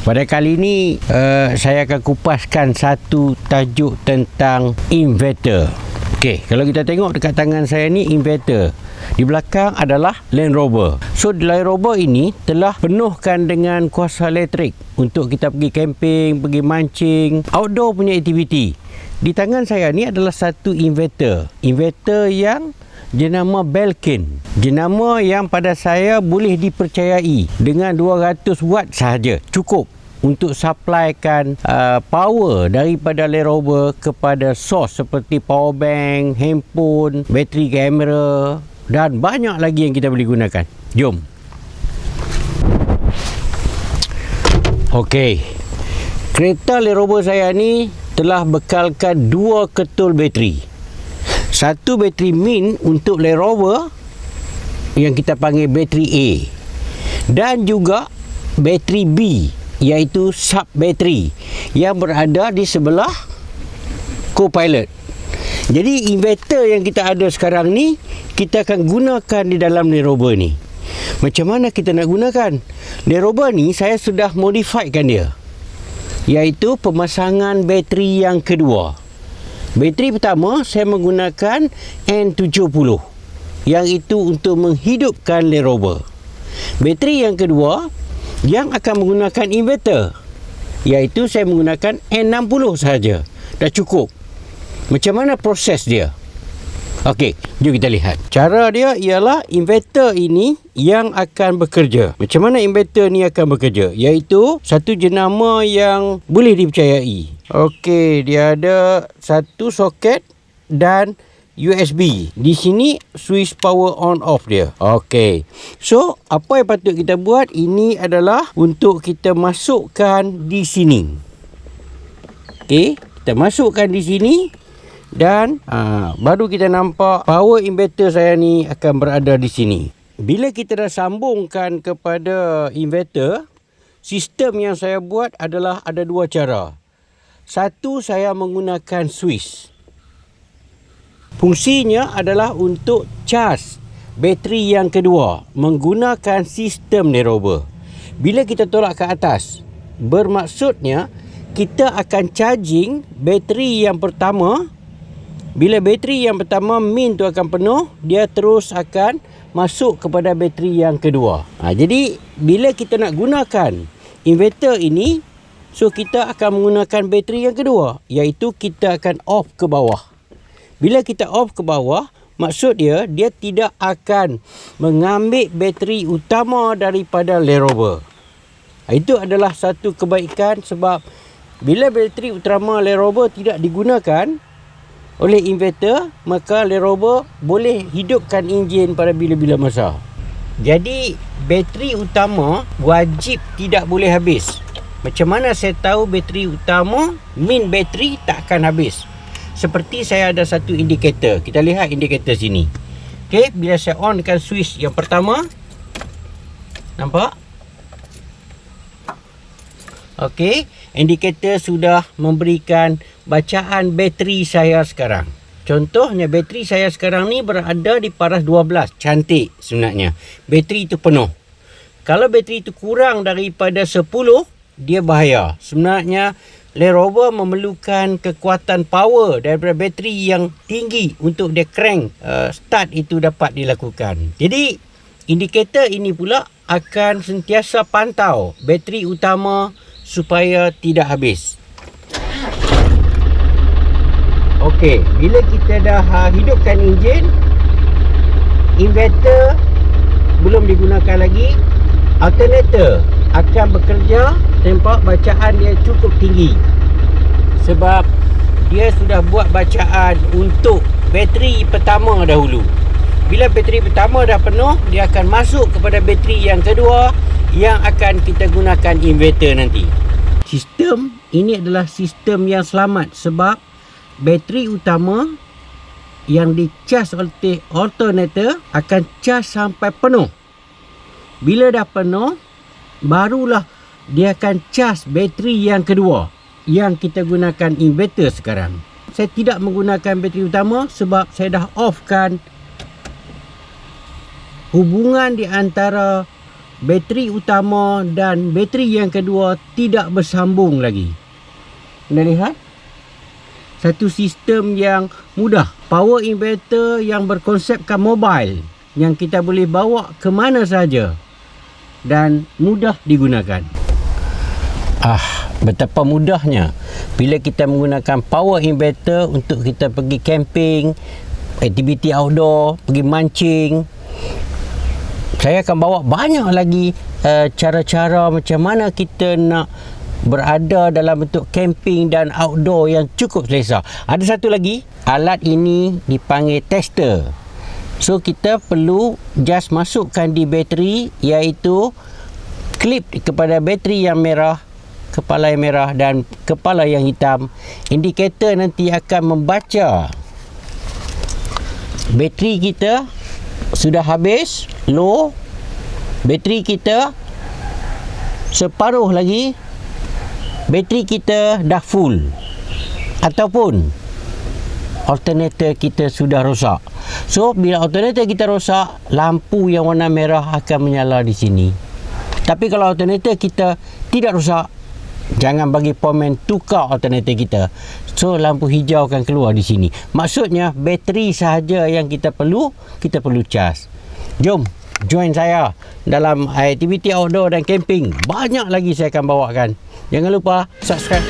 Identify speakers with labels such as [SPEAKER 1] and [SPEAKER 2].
[SPEAKER 1] Pada kali ini saya akan kupaskan satu tajuk tentang inverter. Okey, kalau kita tengok dekat tangan saya ni inverter. Di belakang adalah Land Rover. So Land Rover ini telah penuhkan dengan kuasa elektrik untuk kita pergi camping, pergi mancing, outdoor punya aktiviti. Di tangan saya ni adalah satu inverter. Inverter yang jenama Belkin. Jenama yang pada saya boleh dipercayai. Dengan 200 watt sahaja cukup untuk supplykan power daripada Land Rover kepada source seperti power bank, handphone, bateri kamera dan banyak lagi yang kita boleh gunakan. Jom. Okey. Kereta Land Rover saya ni telah bekalkan 2 ketul bateri. Satu bateri min untuk Land Rover yang kita panggil bateri A, dan juga bateri B iaitu sub bateri yang berada di sebelah co-pilot. Jadi inverter yang kita ada sekarang ni kita akan gunakan di dalam Land Rover ni. Macam mana kita nak gunakan? Land Rover ni saya sudah modifikan dia, iaitu pemasangan bateri yang kedua. Bateri pertama saya menggunakan N70 yang itu untuk menghidupkan Land Rover. Bateri yang kedua yang akan menggunakan inverter, iaitu saya menggunakan N60 sahaja. Dah cukup. Macam mana proses dia? Okey, jom kita lihat. Cara dia ialah inverter ini yang akan bekerja. Macam mana inverter ni akan bekerja? Iaitu satu jenama yang boleh dipercayai. Okey, dia ada satu soket dan USB. Di sini switch power on off dia. Okey. So, apa yang patut kita buat? Ini adalah untuk kita masukkan di sini. Okey, kita masukkan di sini. Dan baru kita nampak power inverter saya ni akan berada di sini. Bila kita dah sambungkan kepada inverter, sistem yang saya buat adalah ada 2 cara. Satu, saya menggunakan switch. Fungsinya adalah untuk cas bateri yang kedua menggunakan sistem Land Rover. Bila kita tolak ke atas, bermaksudnya kita akan charging bateri yang pertama. Bila bateri yang pertama min tu akan penuh, dia terus akan masuk kepada bateri yang kedua. Jadi bila kita nak gunakan inverter ini, so kita akan menggunakan bateri yang kedua, iaitu kita akan off ke bawah. Bila kita off ke bawah, maksud dia tidak akan mengambil bateri utama daripada Land Rover. Itu adalah satu kebaikan, sebab bila bateri utama Land Rover tidak digunakan oleh inverter, maka Land Rover boleh hidupkan enjin pada bila-bila masa. Jadi bateri utama wajib tidak boleh habis. Macam mana saya tahu bateri utama, min bateri tak akan habis? Seperti saya ada satu indikator. Kita lihat indikator sini. Okey, bila saya onkan switch yang pertama, nampak? Okey, indikator sudah memberikan bacaan bateri saya sekarang. Contohnya bateri saya sekarang ni berada di paras 12. Cantik sebenarnya. Bateri itu penuh. Kalau bateri itu kurang daripada 10, dia bahaya. Sebenarnya Land Rover memerlukan kekuatan power daripada bateri yang tinggi untuk dia crank start itu dapat dilakukan. Jadi indikator ini pula akan sentiasa pantau bateri utama supaya tidak habis. Okey, bila kita dah hidupkan enjin, inverter belum digunakan lagi, alternator akan bekerja. Nampak bacaan dia cukup tinggi sebab dia sudah buat bacaan untuk bateri pertama dahulu. Bila bateri pertama dah penuh, dia akan masuk kepada bateri yang kedua yang akan kita gunakan inverter nanti. Sistem ini adalah sistem yang selamat sebab bateri utama yang dicas oleh alternator akan cas sampai penuh. Bila dah penuh, barulah dia akan cas bateri yang kedua yang kita gunakan inverter sekarang. Saya tidak menggunakan bateri utama sebab saya dah offkan hubungan di antara bateri utama dan bateri yang kedua tidak bersambung lagi. Anda lihat? Satu sistem yang mudah. Power inverter yang berkonsepkan mobile, yang kita boleh bawa ke mana saja dan mudah digunakan. Betapa mudahnya bila kita menggunakan power inverter untuk kita pergi camping, aktiviti outdoor, pergi mancing. Saya akan bawa banyak lagi cara-cara macam mana kita nak berada dalam bentuk camping dan outdoor yang cukup selesa. Ada satu lagi, alat ini dipanggil tester. So kita perlu just masukkan di bateri, iaitu klip kepada bateri yang merah, kepala yang merah dan kepala yang hitam. Indikator nanti akan membaca bateri kita sudah habis, low, bateri kita separuh lagi, bateri kita dah full, ataupun alternator kita sudah rosak. So bila alternator kita rosak, lampu yang warna merah akan menyala di sini. Tapi kalau alternator kita tidak rosak, jangan bagi pomen tukar alternator kita. So lampu hijau akan keluar di sini. Maksudnya bateri sahaja yang kita perlu cas. Jom join saya dalam aktiviti outdoor dan camping. Banyak lagi saya akan bawakan. Jangan lupa subscribe